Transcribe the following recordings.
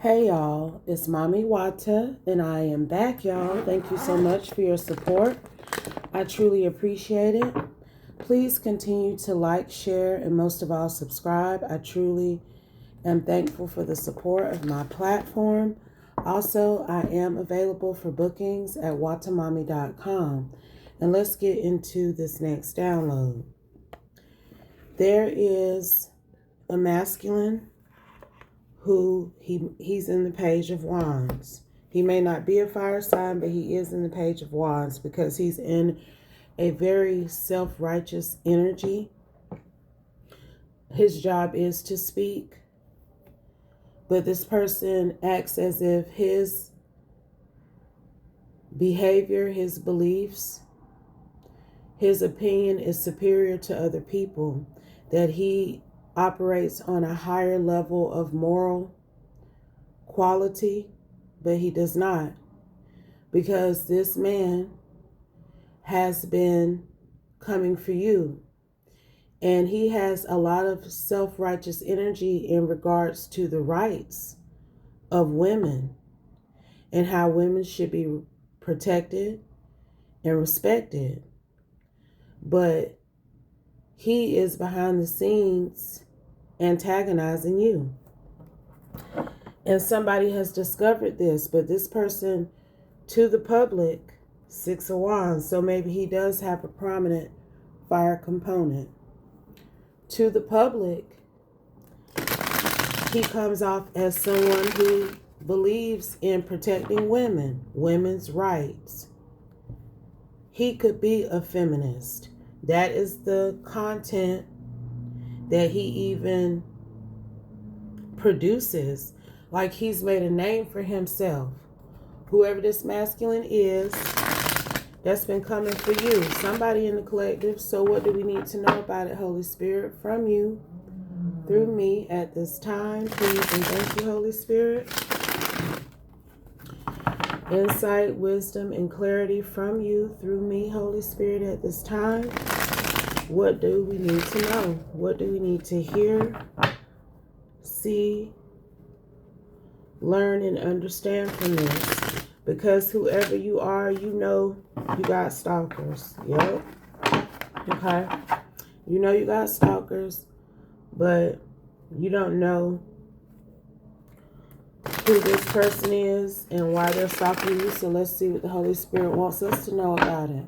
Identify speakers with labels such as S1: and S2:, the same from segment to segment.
S1: Hey y'all, it's Mommy Wata and I am back, y'all. Thank you so much for your support. I truly appreciate it. Please continue to like, share, and most of all subscribe. I truly am thankful for the support of my platform. Also, I am available for bookings at watamami.com. And let's get into this next download. There is a masculine who he's in the Page of Wands. He may not be a fire sign, but he is in the Page of Wands because he's in a very self-righteous energy. His job is to speak, but this person acts as if his behavior, his beliefs, his opinion is superior to other people, that he operates on a higher level of moral quality, but he does not, because this man has been coming for you, and he has a lot of self-righteous energy in regards to the rights of women and how women should be protected and respected, but he is behind the scenes antagonizing you. And somebody has discovered this, but this person, to the public, 6 of Wands, so maybe he does have a prominent fire component. To the public, he comes off as someone who believes in protecting women, women's rights. He could be a feminist. That is the content that he even produces. Like, he's made a name for himself. Whoever this masculine is, that's been coming for you. Somebody in the collective. So what do we need to know about it, Holy Spirit, from you, through me at this time? Please and thank you, Holy Spirit. Insight, wisdom, and clarity from you, through me, Holy Spirit, at this time. What do we need to know? What do we need to hear, see, learn, and understand from this? Because whoever you are, you know you got stalkers. Yep. Okay. You know you got stalkers, but you don't know who this person is and why they're stalking you. So let's see what the Holy Spirit wants us to know about it.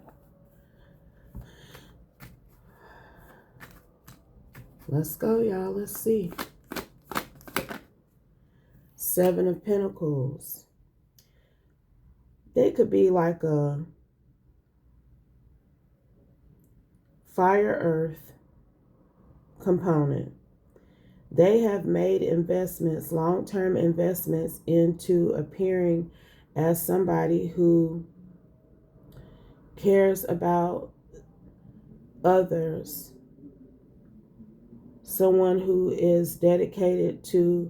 S1: Let's go, y'all. Let's see. 7 of Pentacles. They could be like a fire earth component. They have made investments, long-term investments, into appearing as somebody who cares about others, someone who is dedicated to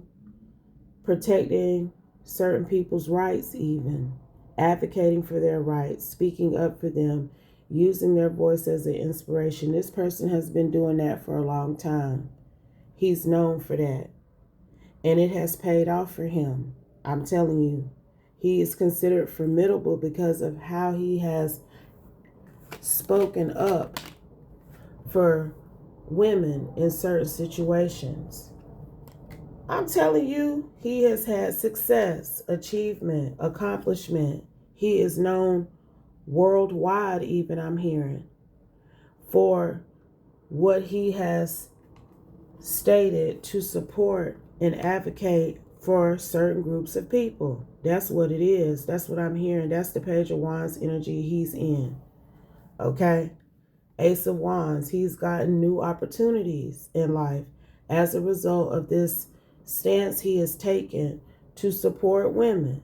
S1: protecting certain people's rights, even advocating for their rights, speaking up for them, using their voice as an inspiration. This person has been doing that for a long time. He's known for that, and it has paid off for him. I'm telling you, he is considered formidable because of how he has spoken up for women in certain situations. I'm telling you, he has had success, achievement, accomplishment. He is known worldwide, even, I'm hearing, for what he has stated to support and advocate for certain groups of people. That's what it is. That's what I'm hearing. That's the Page of Wands energy he's in. Okay? Ace of Wands. He's gotten new opportunities in life as a result of this stance he has taken to support women.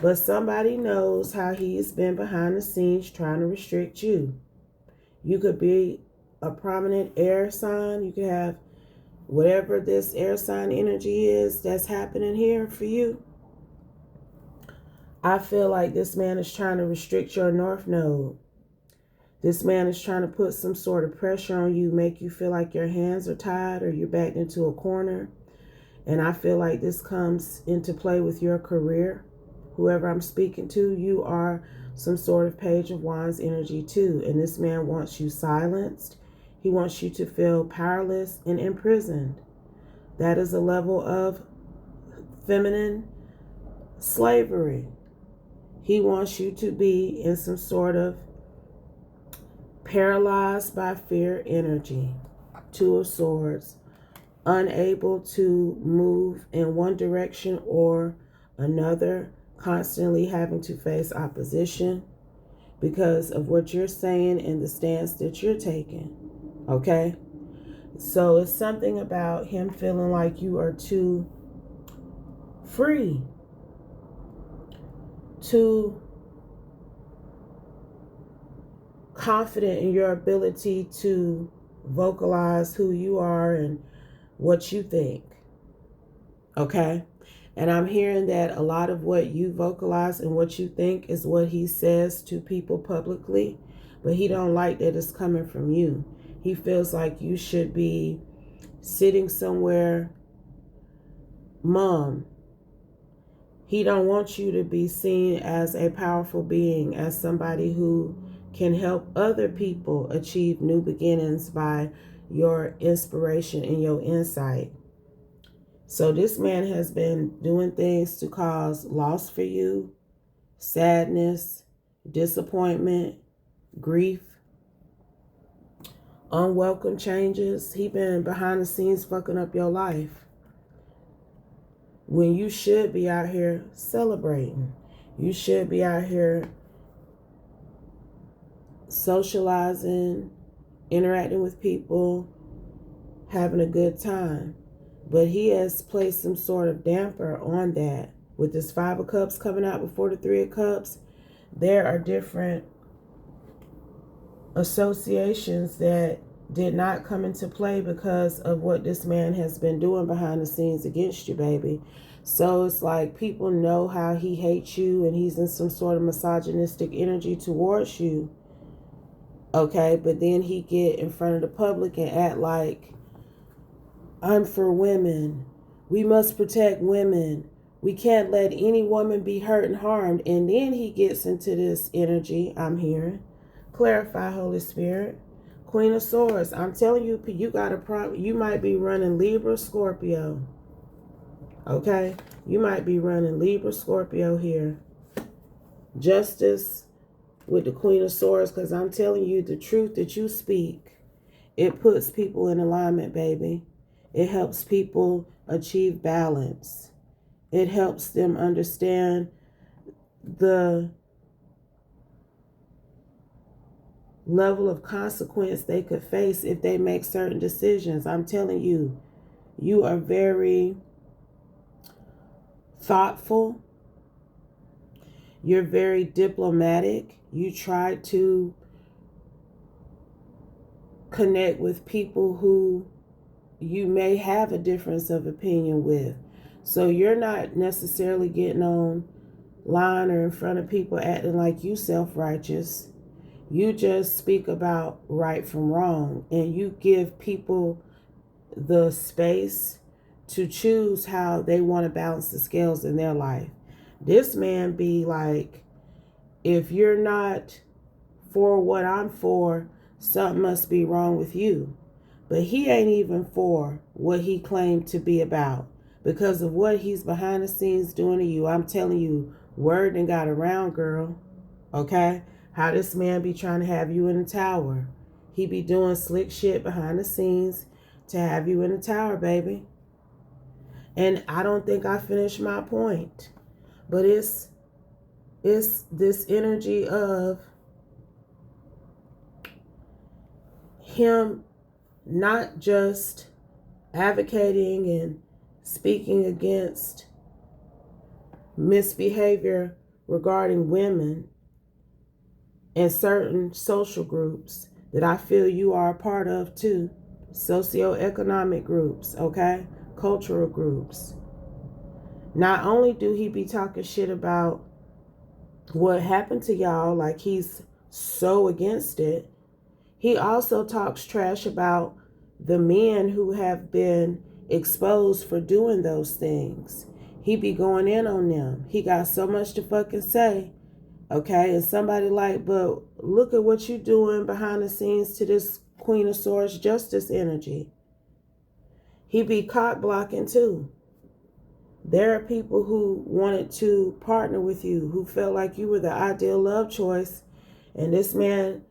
S1: But somebody knows how he's been behind the scenes trying to restrict you. You could be a prominent air sign. You could have whatever this air sign energy is that's happening here for you. I feel like this man is trying to restrict your North Node. This man is trying to put some sort of pressure on you, make you feel like your hands are tied or you're backed into a corner. And I feel like this comes into play with your career. Whoever I'm speaking to, you are some sort of Page of Wands energy too. And this man wants you silenced. He wants you to feel powerless and imprisoned. That is a level of feminine slavery. He wants you to be in some sort of paralyzed by fear energy. Two of Swords. Unable to move in one direction or another. Constantly having to face opposition because of what you're saying and the stance that you're taking. Okay? So it's something about him feeling like you are too free, too confident in your ability to vocalize who you are and what you think. Okay? And I'm hearing that a lot of what you vocalize and what you think is what he says to people publicly, but he don't like that it's coming from you. He feels like you should be sitting somewhere mum. He don't want you to be seen as a powerful being, as somebody who can help other people achieve new beginnings by your inspiration and your insight. So this man has been doing things to cause loss for you, sadness, disappointment, grief, unwelcome changes. He been behind the scenes fucking up your life when you should be out here celebrating. You should be out here socializing, interacting with people, having a good time. But he has placed some sort of damper on that. With this Five of Cups coming out before the Three of Cups, there are different associations that did not come into play because of what this man has been doing behind the scenes against you, baby. So it's like people know how he hates you and he's in some sort of misogynistic energy towards you. Okay, but then he get in front of the public and act like, I'm for women. We must protect women. We can't let any woman be hurt and harmed. And then he gets into this energy I'm hearing. Clarify, Holy Spirit. Queen of Swords. I'm telling you, you got a problem. You might be running Libra, Scorpio. Okay? You might be running Libra, Scorpio here. Justice with the Queen of Swords, because I'm telling you, the truth that you speak, it puts people in alignment, baby. It helps people achieve balance. It helps them understand the level of consequence they could face if they make certain decisions. I'm telling you, you are very thoughtful. You're very diplomatic. You try to connect with people who you may have a difference of opinion with. So you're not necessarily getting on line or in front of people acting like you self-righteous. You just speak about right from wrong, and you give people the space to choose how they want to balance the scales in their life. This man be like, if you're not for what I'm for, something must be wrong with you. But he ain't even for what he claimed to be about because of what he's behind the scenes doing to you. I'm telling you, word done got around, girl. Okay? How this man be trying to have you in the tower. He be doing slick shit behind the scenes to have you in the tower, baby. And I don't think I finished my point. But it's this energy of him not just advocating and speaking against misbehavior regarding women and certain social groups that I feel you are a part of too. Socioeconomic groups, okay? Cultural groups. Not only do he be talking shit about what happened to y'all, like he's so against it, he also talks trash about the men who have been exposed for doing those things. He be going in on them. He got so much to fucking say. Okay, and somebody like, but look at what you doing behind the scenes to this Queen of Swords justice energy. He be cock blocking too. There are people who wanted to partner with you, who felt like you were the ideal love choice, and this man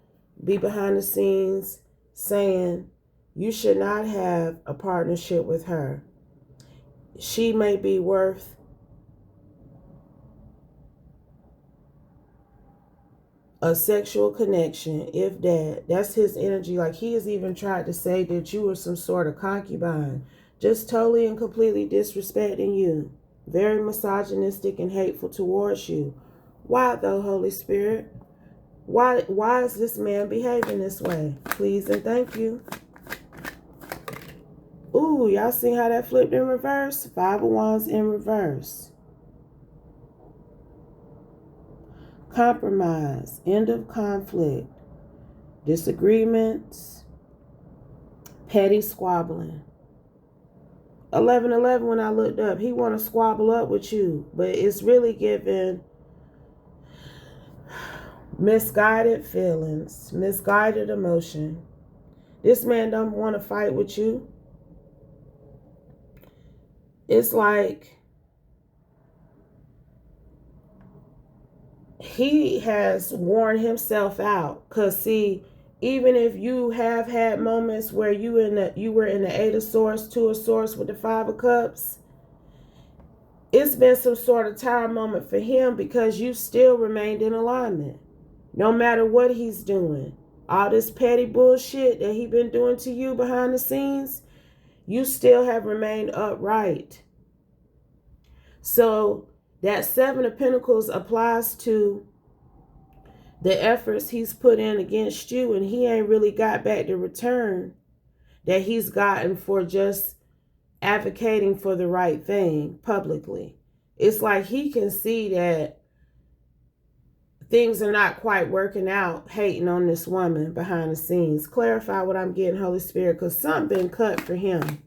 S1: be behind the scenes saying you should not have a partnership with her. She may be worth a sexual connection, if that. That's his energy. Like, he has even tried to say that you were some sort of concubine, just totally and completely disrespecting you. Very misogynistic and hateful towards you. Why though, Holy Spirit? Why is this man behaving this way? Please and thank you. Ooh, y'all see how that flipped in reverse? 5 of Wands in reverse. Compromise, end of conflict, disagreements, petty squabbling. 11:11, when I looked up, he want to squabble up with you, but it's really giving misguided feelings, misguided emotion. This man don't want to fight with you. It's like he has worn himself out. Because see, even if you have had moments where you were in the 8 of Swords, 2 of Swords with the 5 of Cups, it's been some sort of tired moment for him because you still remained in alignment. No matter what he's doing, all this petty bullshit that he been doing to you behind the scenes, you still have remained upright. So that 7 of Pentacles applies to the efforts he's put in against you, and he ain't really got back the return that he's gotten for just advocating for the right thing publicly. It's like he can see that things are not quite working out, hating on this woman behind the scenes. Clarify what I'm getting, Holy Spirit, because something been cut for him.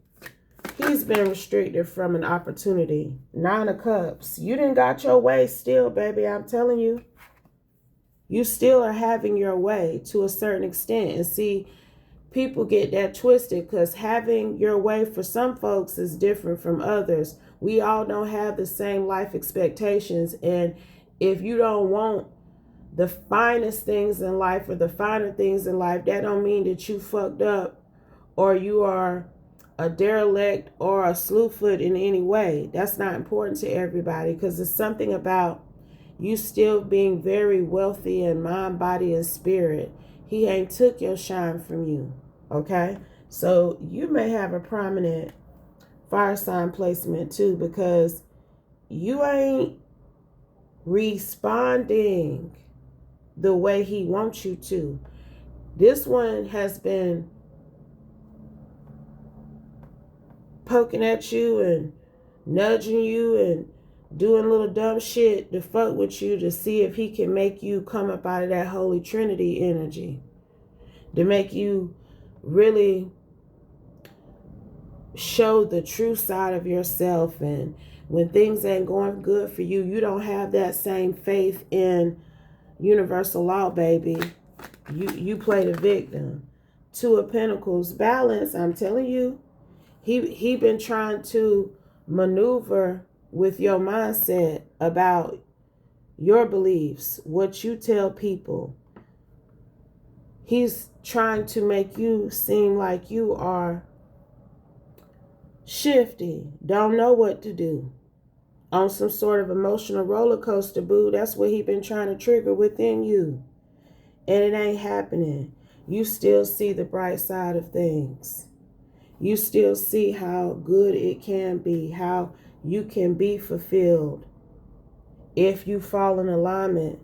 S1: He's been restricted from an opportunity. 9 of Cups. You didn't got your way still, baby. I'm telling you. You still are having your way to a certain extent. And see, people get that twisted because having your way for some folks is different from others. We all don't have the same life expectations. And if you don't want the finest things in life or the finer things in life, that don't mean that you fucked up or you are a derelict or a slewfoot in any way. That's not important to everybody, because it's something about you still being very wealthy in mind, body, and spirit. He ain't took your shine from you, okay? So you may have a prominent fire sign placement too, because you ain't responding the way he wants you to. This one has been poking at you and nudging you and doing little dumb shit to fuck with you to see if he can make you come up out of that Holy Trinity energy, to make you really show the true side of yourself. And when things ain't going good for you, you don't have that same faith in universal law, baby. You play the victim. 2 of Pentacles, balance. I'm telling you, he been trying to maneuver with your mindset about your beliefs, what you tell people. He's trying to make you seem like you are shifty, don't know what to do, on some sort of emotional roller coaster, boo. That's what he been trying to trigger within you. And it ain't happening. You still see the bright side of things. You still see how good it can be, how you can be fulfilled if you fall in alignment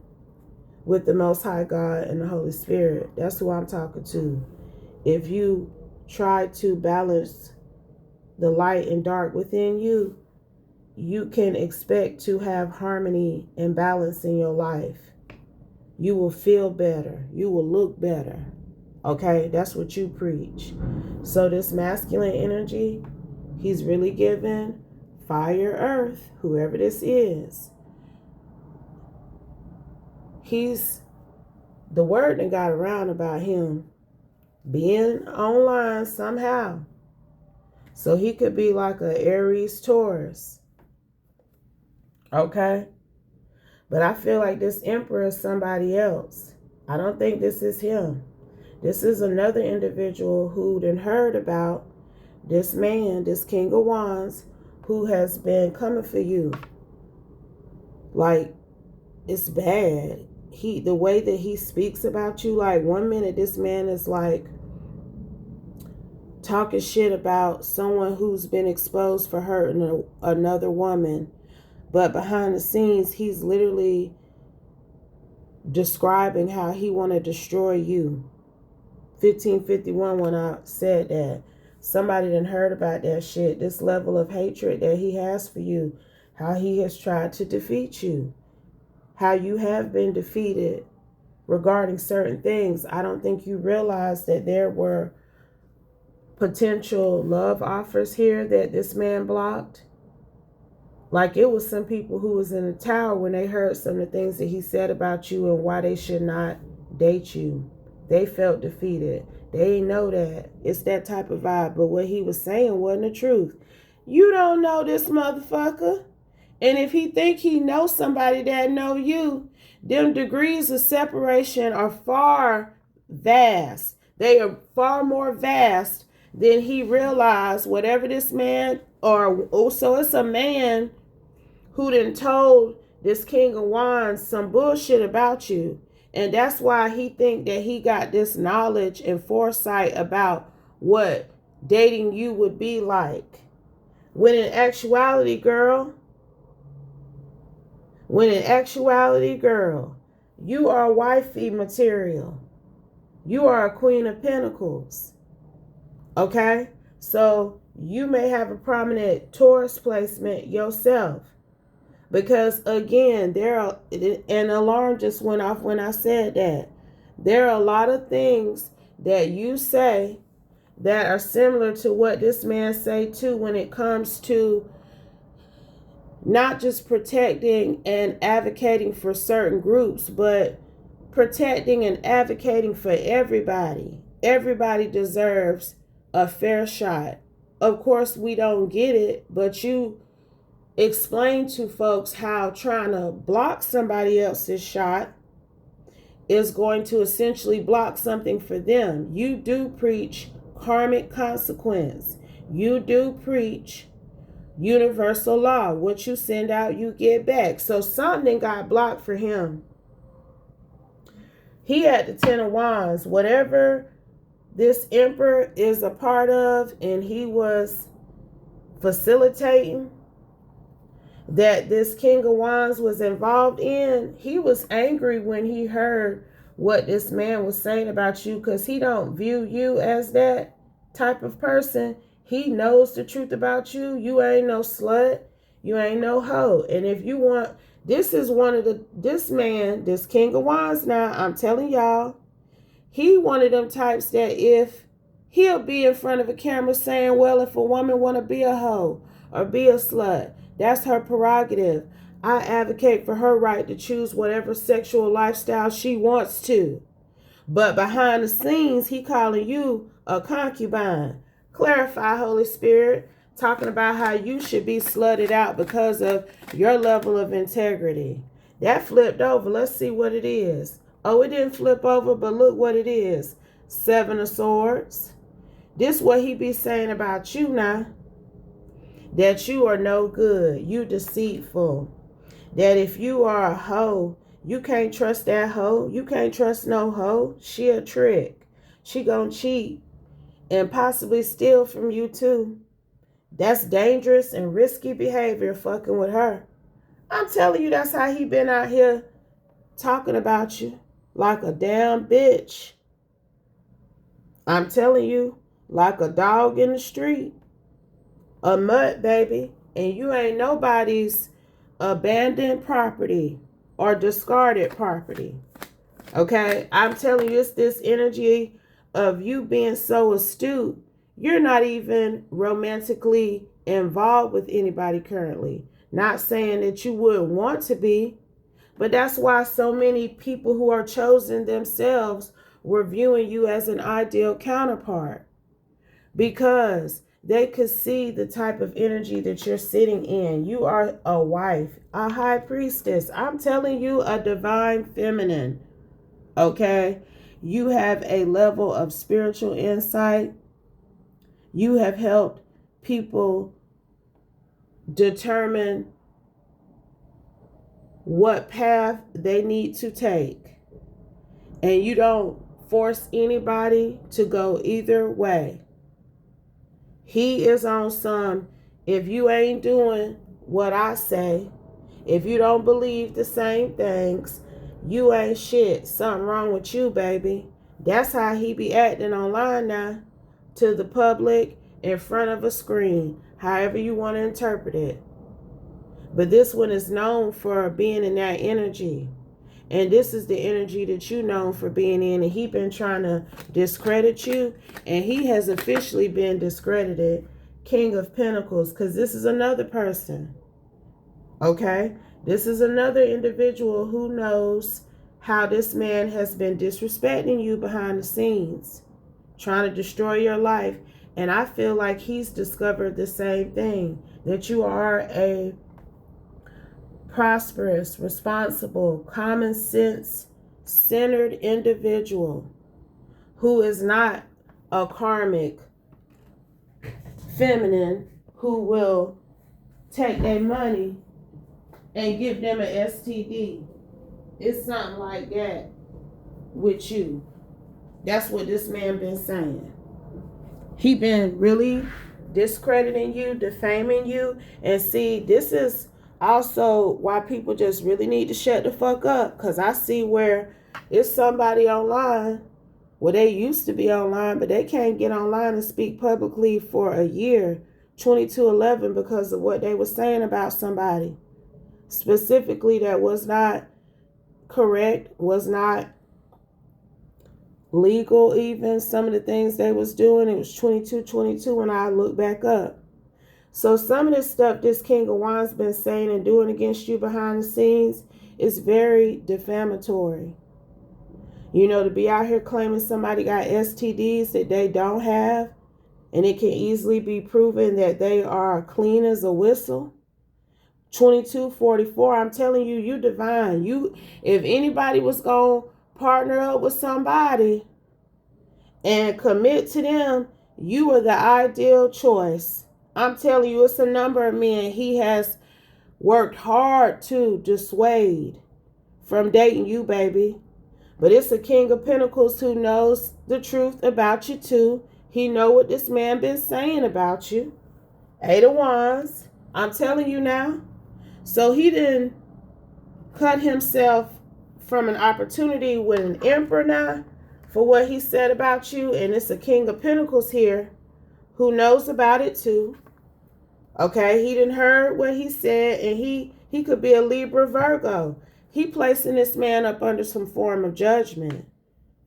S1: with the Most High God and the Holy Spirit. That's who I'm talking to. If you try to balance the light and dark within you, you can expect to have harmony and balance in your life. You will feel better. You will look better. Okay, that's what you preach. So this masculine energy, He's really giving fire, earth, whoever this is. The word that got around about him being online somehow. So he could be like a Aries Taurus. Okay? But I feel like this Emperor is somebody else. I don't think this is him. This is another individual who done heard about this man, this King of Wands, who has been coming for you. Like, it's bad. The way that he speaks about you, like 1 minute this man is like talking shit about someone who's been exposed for hurting another woman, but behind the scenes he's literally describing how he want to destroy you. 1551, when I said that, somebody done heard about that shit, this level of hatred that he has for you, how he has tried to defeat you, how you have been defeated regarding certain things. I don't think you realize that there were potential love offers here that this man blocked. Like, it was some people who was in the tower when they heard some of the things that he said about you and why they should not date you. They felt defeated. They didn't know that. It's that type of vibe. But what he was saying wasn't the truth. You don't know this motherfucker. And if he think he knows somebody that know you, them degrees of separation are far vast. They are far more vast than he realized. Whatever this man, so it's a man who done told this King of Wands some bullshit about you. And that's why he think that he got this knowledge and foresight about what dating you would be like. When in actuality, girl, you are wifey material. You are a Queen of Pentacles. Okay? So you may have a prominent Taurus placement yourself. Because again, an alarm just went off when I said that. There are a lot of things that you say that are similar to what this man say too, when it comes to not just protecting and advocating for certain groups, but protecting and advocating for everybody. Everybody deserves a fair shot. Of course, we don't get it, but you explain to folks how trying to block somebody else's shot is going to essentially block something for them. You do preach karmic consequence. You do preach universal law. What you send out, you get back. So something got blocked for him. He had the Ten of Wands. Whatever this Emperor is a part of, and he was facilitating, that this King of Wands was involved in, he was angry when he heard what this man was saying about you, because he don't view you as that type of person. He knows the truth about you. You ain't no slut. You ain't no hoe. And if you want, this King of Wands now, I'm telling y'all, he one of them types that if he'll be in front of a camera saying, well, if a woman want to be a hoe or be a slut, that's her prerogative. I advocate for her right to choose whatever sexual lifestyle she wants to. But behind the scenes, he calling you a concubine. Clarify, Holy Spirit, talking about how you should be slutted out because of your level of integrity. That flipped over. Let's see what it is. Oh, it didn't flip over, but look what it is. 7 of Swords. This what he be saying about you now. That you are no good. You deceitful. That if you are a hoe, you can't trust that hoe. You can't trust no hoe. She a trick. She gonna cheat and possibly steal from you too. That's dangerous and risky behavior, fucking with her. I'm telling you, that's how he been out here talking about you like a damn bitch. I'm telling you, like a dog in the street. A mutt, baby. And you ain't nobody's abandoned property or discarded property. Okay? I'm telling you, it's this energy of you being so astute. you're not even romantically involved with anybody currently. Not saying that you wouldn't want to be, but that's why so many people who are chosen themselves were viewing you as an ideal counterpart, because they could see the type of energy that you're sitting in. You are a wife, a high priestess. I'm telling you, a divine feminine. Okay? You have a level of spiritual insight. You have helped people determine what path they need to take. And you don't force anybody to go either way. He is on some, if you ain't doing what I say, if you don't believe the same things, you ain't shit. Something wrong with you, baby. That's how he be acting online now, to the public, in front of a screen, however you want to interpret it. But this one is known for being in that energy. And this is the energy that you known for being in. And he been trying to discredit you. And he has officially been discredited. King of Pentacles. Because this is another person. Okay? This is another individual who knows how this man has been disrespecting you behind the scenes. Trying to destroy your life. And I feel like he's discovered the same thing. That you are a prosperous, responsible, common sense centered individual who is not a karmic feminine who will take their money and give them an STD. It's something like that with you. That's what this man been saying. He been really discrediting you, defaming you. And see, this is also why people just really need to shut the fuck up. Because I see where it's somebody online, well, they used to be online, but they can't get online and speak publicly for a year, 2211, because of what they were saying about somebody. Specifically, that was not correct, was not legal even. Some of the things they was doing, it was 2222 when I look back up. So some of this stuff this King of Wands been saying and doing against you behind the scenes is very defamatory. You know, to be out here claiming somebody got STDs that they don't have, and it can easily be proven that they are clean as a whistle. 2244, I'm telling you, you divine. You, if anybody was going to partner up with somebody and commit to them, you are the ideal choice. I'm telling you, it's a number of men he has worked hard to dissuade from dating you, baby. But it's a King of Pentacles who knows the truth about you too. He know what this man been saying about you. Eight of Wands. I'm telling you now. So he didn't cut himself from an opportunity with an Emperor now for what he said about you. And it's a King of Pentacles here who knows about it too. Okay, he didn't heard what he said, and he could be a Libra Virgo. He placing this man up under some form of judgment.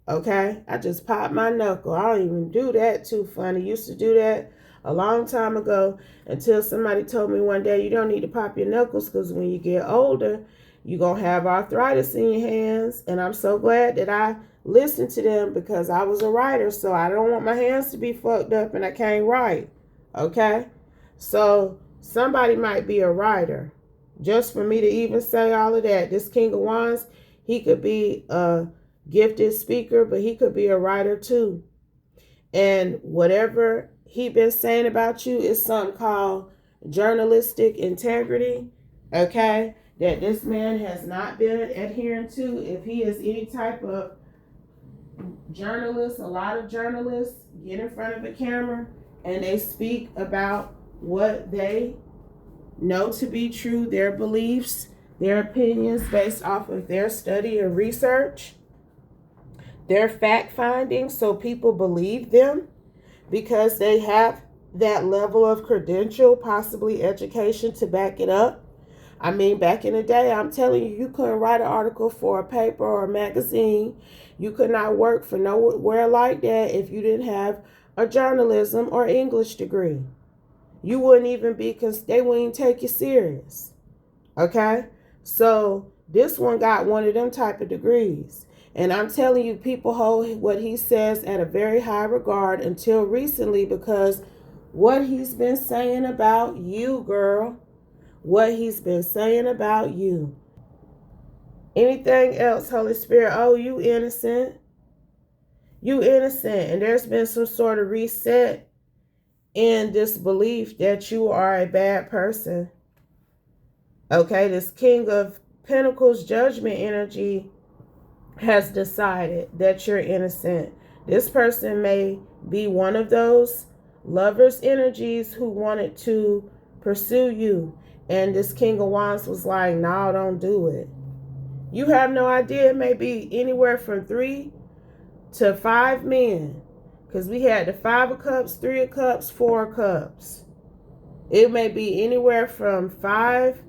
S1: Okay, I just popped my knuckle. I don't even do that too funny. Used to do that a long time ago until somebody told me one day, you don't need to pop your knuckles because when you get older, you're going to have arthritis in your hands. And I'm so glad that I listened to them because I was a writer, so I don't want my hands to be fucked up and I can't write. Okay? So somebody might be a writer. Just for me to even say all of that, this King of Wands, he could be a gifted speaker, but he could be a writer too. And whatever he been saying about you is something called journalistic integrity, okay, that this man has not been adhering to. If he is any type of journalist, a lot of journalists get in front of a camera and they speak about what they know to be true, their beliefs, their opinions based off of their study and research, their fact findings, so people believe them because they have that level of credential, possibly education to back it up. I mean, back in the day, I'm telling you, you couldn't write an article for a paper or a magazine. You could not work for nowhere like that if you didn't have a journalism or English degree. You wouldn't even be, because they wouldn't even take you serious. Okay? So this one got one of them type of degrees. And I'm telling you, people hold what he says at a very high regard until recently, because what he's been saying about you, girl, what he's been saying about you. Anything else, Holy Spirit? Oh, you innocent. You innocent. And there's been some sort of reset in this belief that you are a bad person. Okay, this King of Pentacles judgment energy has decided that you're innocent. This person may be one of those lovers energies who wanted to pursue you. And this King of Wands was like, no, don't do it. You have no idea. It may be anywhere from 3 to 5 men. Because we had the 5 of Cups, 3 of Cups, 4 of Cups. It may be anywhere from 5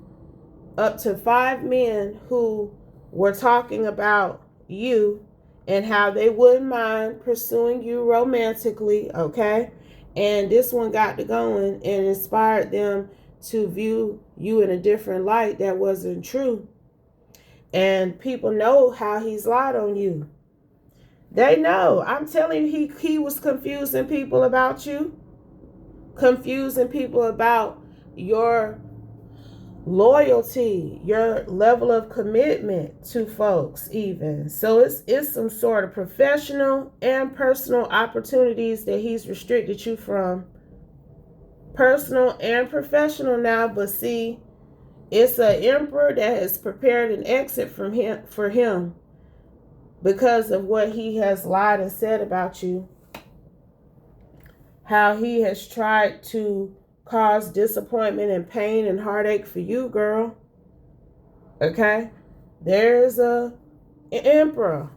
S1: up to 5 men who were talking about you and how they wouldn't mind pursuing you romantically, okay? And this one got to going and inspired them to view you in a different light that wasn't true. And people know how he's lied on you. They know. I'm telling you, he was confusing people about you. Confusing people about your loyalty, your level of commitment to folks even. So it's some sort of professional and personal opportunities that he's restricted you from. Personal and professional now, but see, it's an emperor that has prepared an exit for him because of what he has lied and said about you. How he has tried to cause disappointment and pain and heartache for you, girl. Okay? There's an emperor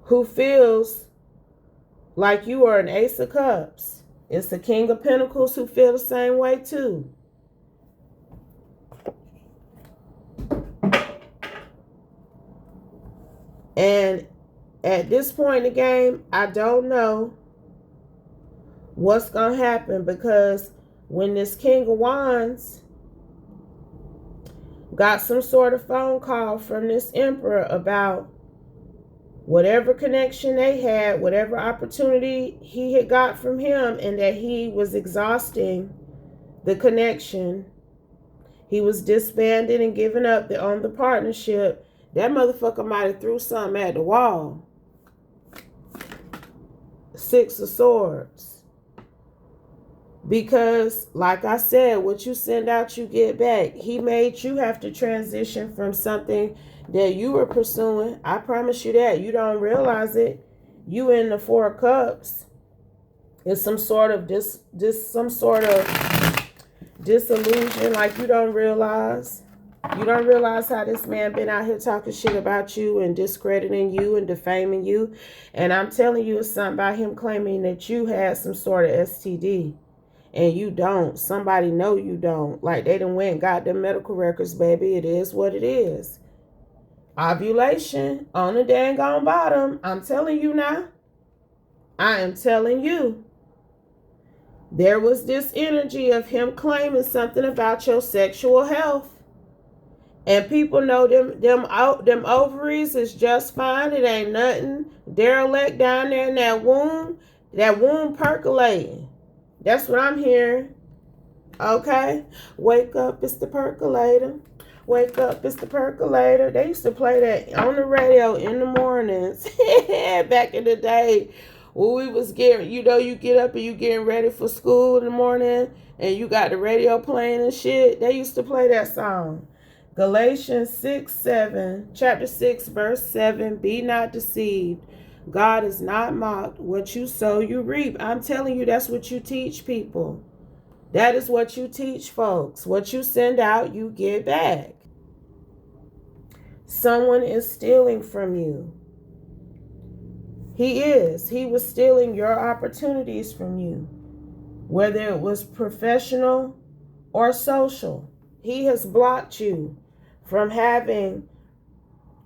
S1: who feels like you are an Ace of Cups. It's the King of Pentacles who feel the same way too. And at this point in the game, I don't know what's going to happen, because when this King of Wands got some sort of phone call from this Emperor about whatever connection they had, whatever opportunity he had got from him, and that he was exhausting the connection, he was disbanding and giving up on the partnership, that motherfucker might have threw something at the wall. 6 of Swords. Because, like I said, what you send out, you get back. He made you have to transition from something that you were pursuing. I promise you that. You don't realize it. You in the 4 of Cups. It's some sort of some sort of disillusion, like you don't realize. You don't realize how this man been out here talking shit about you and discrediting you and defaming you. And I'm telling you, it's something about him claiming that you had some sort of STD. And you don't. Somebody know you don't. Like they done went and got them medical records, baby. It is what it is. Ovulation on the dang on bottom. I'm telling you now. I am telling you. There was this energy of him claiming something about your sexual health. And people know them ovaries is just fine. It ain't nothing derelict down there in that womb percolating. That's what I'm hearing. Okay? Wake up, it's the percolator. Wake up, it's the percolator. They used to play that on the radio in the mornings. Back in the day when we was getting, you get up and you getting ready for school in the morning and you got the radio playing and shit. They used to play that song. Galatians 6:7, chapter 6, verse 7, be not deceived. God is not mocked. What you sow, you reap. I'm telling you, that's what you teach people. That is what you teach folks. What you send out, you get back. Someone is stealing from you. He is. He was stealing your opportunities from you, whether it was professional or social. He has blocked you from having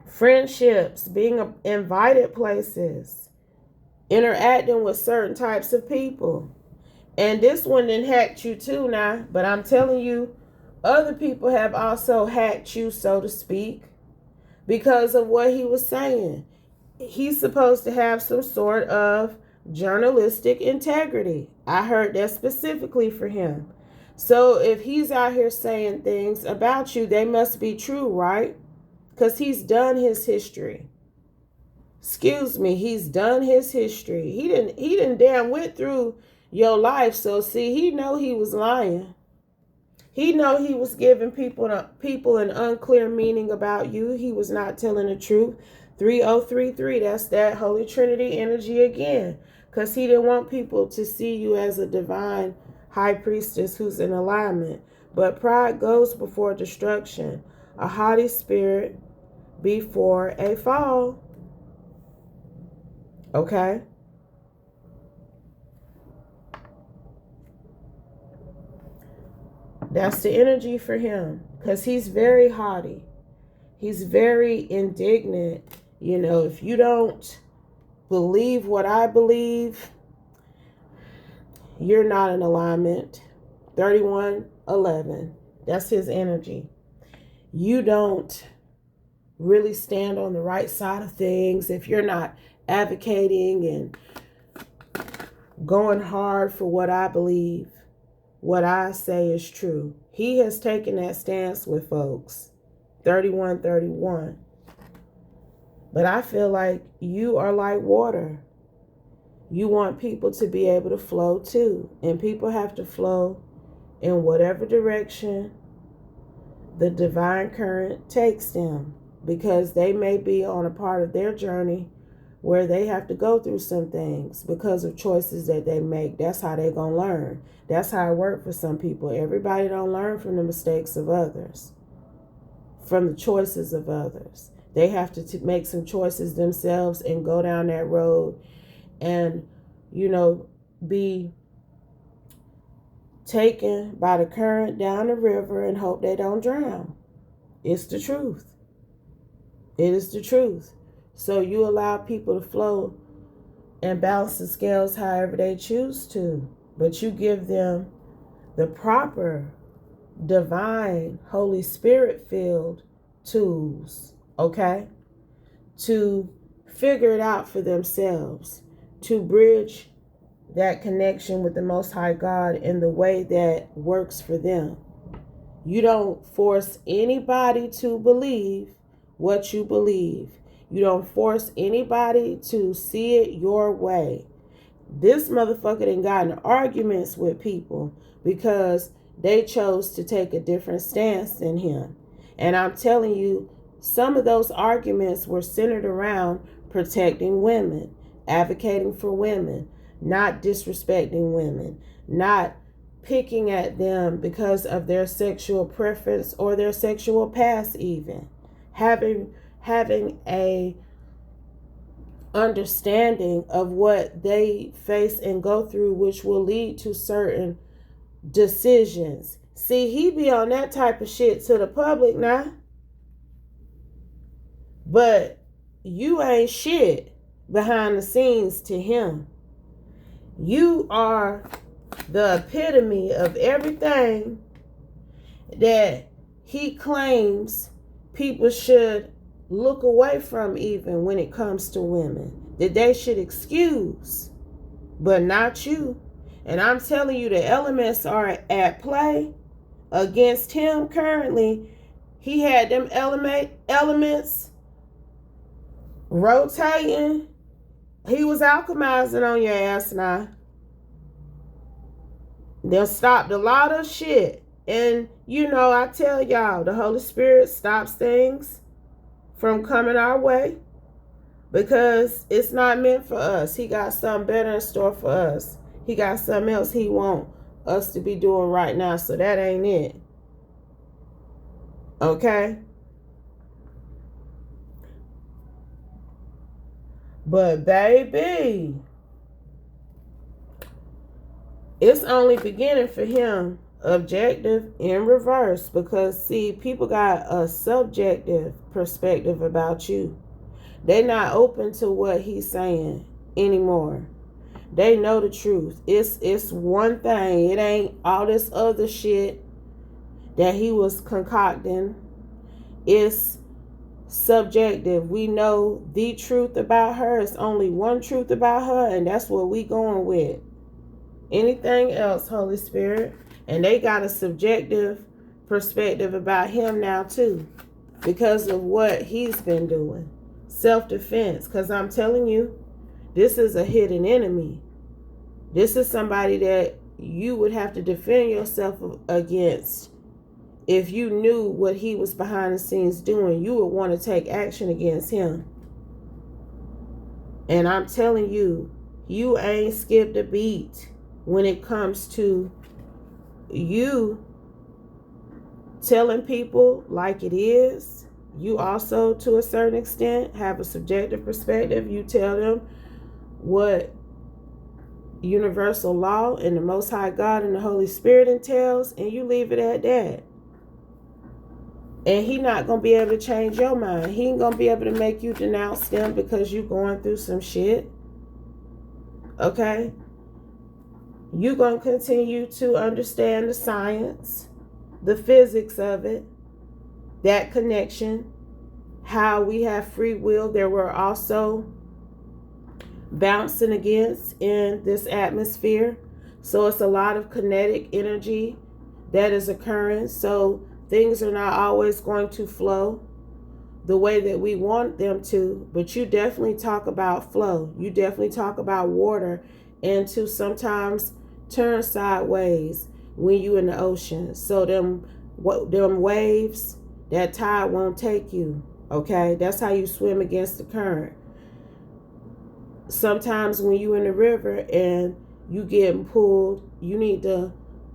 S1: friendships, being invited places. interacting with certain types of people. And this one didn't hack you too now, but I'm telling you, other people have also hacked you, so to speak, because of what he was saying. He's supposed to have some sort of journalistic integrity. I heard that specifically for him. So if he's out here saying things about you, they must be true, right? Because he's done his history. Excuse me, he's done his history. He didn't damn went through your life. So see, he know he was lying. He know he was giving people an unclear meaning about you. He was not telling the truth. 3033, that's that Holy Trinity energy again. Because he didn't want people to see you as a divine high priestess who's in alignment. But pride goes before destruction. A haughty spirit before a fall. Okay? That's the energy for him. Because he's very haughty. He's very indignant. You know, if you don't believe what I believe, you're not in alignment. 3111. That's his energy. You don't really stand on the right side of things. If you're not advocating and going hard for what I believe, what I say is true. He has taken that stance with folks. 3131. But I feel like you are like water. You want people to be able to flow too. And people have to flow in whatever direction the divine current takes them. Because they may be on a part of their journey where they have to go through some things because of choices that they make. That's how they're going to learn. That's how it works for some people. Everybody don't learn from the mistakes of others, from the choices of others. They have to make some choices themselves and go down that road and, you know, be taken by the current down the river and hope they don't drown. It's the truth. It is the truth. So you allow people to flow and balance the scales however they choose to. But you give them the proper divine Holy Spirit filled tools, okay? To figure it out for themselves. To bridge that connection with the Most High God in the way that works for them. You don't force anybody to believe what you believe. You don't force anybody to see it your way. This motherfucker done got in arguments with people because they chose to take a different stance than him. And I'm telling you, some of those arguments were centered around protecting women, advocating for women, not disrespecting women, not picking at them because of their sexual preference or their sexual past even. Having a understanding of what they face and go through, which will lead to certain decisions. See, he be on that type of shit to the public now. But you ain't shit behind the scenes to him. You are the epitome of everything that he claims people should look away from, even when it comes to women, that they should excuse, but not you. And I'm telling you, the elements are at play against him currently. He had them elements rotating. He was alchemizing on your ass now. They stopped a lot of shit. And, you know, I tell y'all, the Holy Spirit stops things from coming our way because it's not meant for us. He got something better in store for us. He got something else he want us to be doing right now. So that ain't it. Okay? But baby, it's only beginning for him. Objective in reverse, because see, people got a subjective perspective about you. They're not open to what he's saying. anymore. They know the truth. It's one thing. It ain't all this other shit that he was concocting. It's subjective. We know the truth about her. It's only one truth about her, and that's what we going with. Anything else, Holy Spirit? And they got a subjective perspective about him now too, because of what he's been doing. Self-defense. Because I'm telling you, this is a hidden enemy. This is somebody that you would have to defend yourself against. If you knew what he was behind the scenes doing, you would want to take action against him. And I'm telling you, you ain't skipped a beat when it comes to you telling people like it is. You also, to a certain extent, have a subjective perspective. You tell them what universal law and the Most High God and the Holy Spirit entails, and you leave it at that. And he not going to be able to change your mind. He ain't going to be able to make you denounce them because you going through some shit. Okay? You going to continue to understand the science, the physics of it, that connection, how we have free will that we're also bouncing against in this atmosphere. So it's a lot of kinetic energy that is occurring. So things are not always going to flow the way that we want them to, but you definitely talk about flow. You definitely talk about water, and to sometimes turn sideways when you in the ocean. So them waves, that tide won't take you. Okay, that's how you swim against the current. Sometimes when you in the river and you getting pulled, you need to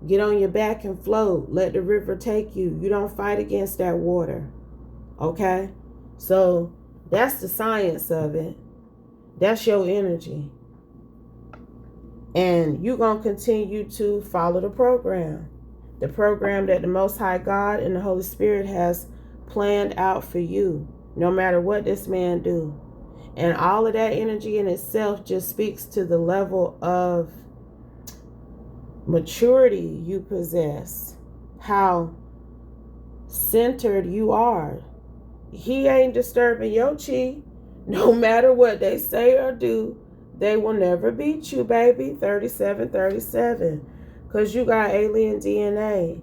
S1: get on your back and float. Let the river take you. You don't fight against that water. Okay? So that's the science of it. That's your energy. And you're going to continue to follow the program. The program that the Most High God and the Holy Spirit has planned out for you, no matter what this man do. And all of that energy in itself just speaks to the level of maturity you possess, how centered you are. He ain't disturbing your chi. No matter what they say or do, they will never beat you, baby. 3737. Because you got alien DNA.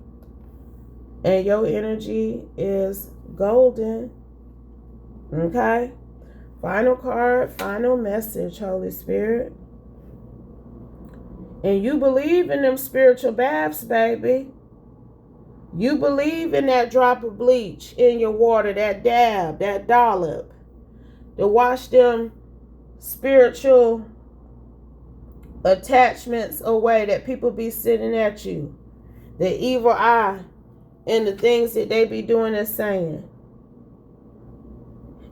S1: And your energy is golden. Okay? Final card, final message, Holy Spirit. And you believe in them spiritual baths, baby. You believe in that drop of bleach in your water, that dab, that dollop, to wash them spiritual attachments away that people be sitting at you. The evil eye and the things that they be doing and saying.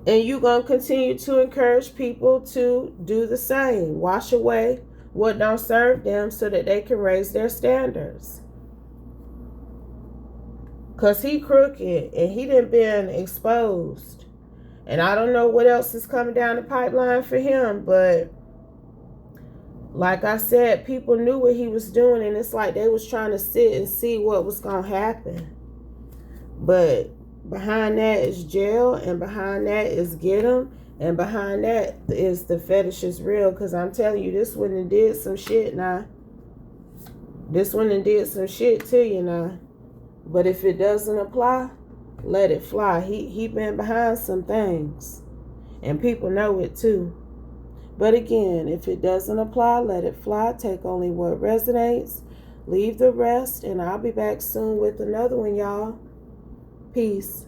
S1: And you're going to continue to encourage people to do the same. Wash away what don't serve them so that they can raise their standards. Because he crooked and he done been exposed. And I don't know what else is coming down the pipeline for him. But like I said, people knew what he was doing. And it's like they was trying to sit and see what was going to happen. But behind that is jail. And behind that is get him. And behind that is the fetish is real. Because I'm telling you, this one done did some shit now. This one done did some shit to you now. But if it doesn't apply, let it fly. He been behind some things. And people know it too. But again, if it doesn't apply, let it fly. Take only what resonates. Leave the rest. And I'll be back soon with another one, y'all. Peace.